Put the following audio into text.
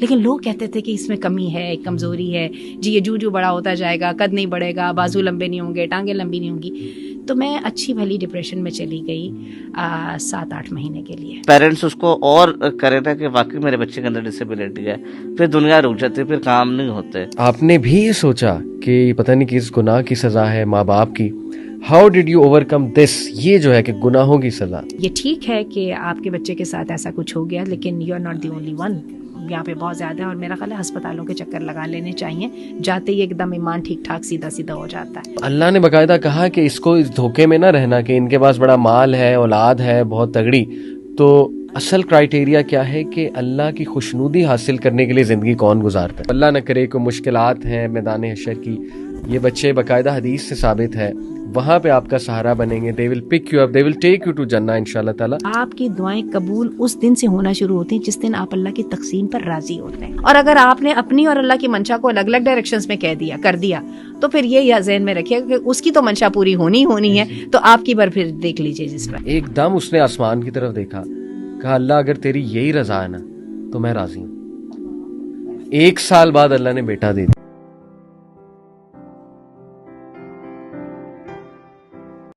لیکن لوگ کہتے تھے کہ اس میں کمی ہے، کمزوری ہے، جی یہ جو بڑا ہوتا جائے گا، قد نہیں بڑھے گا، بازو لمبے نہیں ہوں گے، ٹانگیں لمبی نہیں ہوں گی. تو میں اچھی بھلی ڈپریشن میں چلی گئی 7-8 مہینے کے لیے. پیرنٹس اس کو اور کرے تھا کہ واقعی میرے بچے کے اندر ڈسیبلٹی ہے، پھر دنیا رک جاتی ہے، پھر کام نہیں ہوتے. آپ نے بھی یہ سوچا کہ پتہ نہیں کس گناہ کی سزا ہے ماں باپ کی. ہاؤ ڈیڈ یو اوور کم دس، یہ جو ہے کہ گناہوں کی سزا. یہ ٹھیک ہے کہ آپ کے بچے کے ساتھ ایسا کچھ ہو گیا، لیکن you are not the only one. یہاں پہ بہت زیادہ ہے، اور میرا خیال ہے ہسپتالوں کے چکر لگا لینے چاہیے، جاتے ہی ایک دم ایمان ٹھیک ٹھاک سیدھا سیدھا ہو جاتا ہے. اللہ نے باقاعدہ کہا کہ اس کو اس دھوکے میں نہ رہنا کہ ان کے پاس بڑا مال ہے، اولاد ہے بہت تگڑی. تو اصل کرائیٹیریا کیا ہے کہ اللہ کی خوشنودی حاصل کرنے کے لیے زندگی کون گزارتا ہے. اللہ نہ کرے کوئی مشکلات ہیں میدان حشر کی، یہ بچے باقاعدہ حدیث سے ثابت ہے وہاں پہ آپ کا سہارا بنیں گے. they will pick you up, they will take you to جنہ انشاءاللہ تعالی. آپ کی دعائیں قبول اس دن سے ہونا شروع ہوتی ہیں جس دن آپ اللہ کی تقسیم پر راضی ہوتے ہیں. اور اگر آپ نے اپنی اور اللہ کی منشا کو الگ الگ ڈائریکشنز میں کر دیا تو پھر یہ ذہن میں رکھیے کہ اس کی تو منشا پوری ہونی ہے، تو آپ کی بار پھر دیکھ لیجئے جس پر. ایک دم اس نے آسمان کی طرف دیکھا، کہا اللہ اگر تیری یہی رضا ہے نا تو میں راضی ہوں. 1 سال بعد اللہ نے بیٹا دے دیا.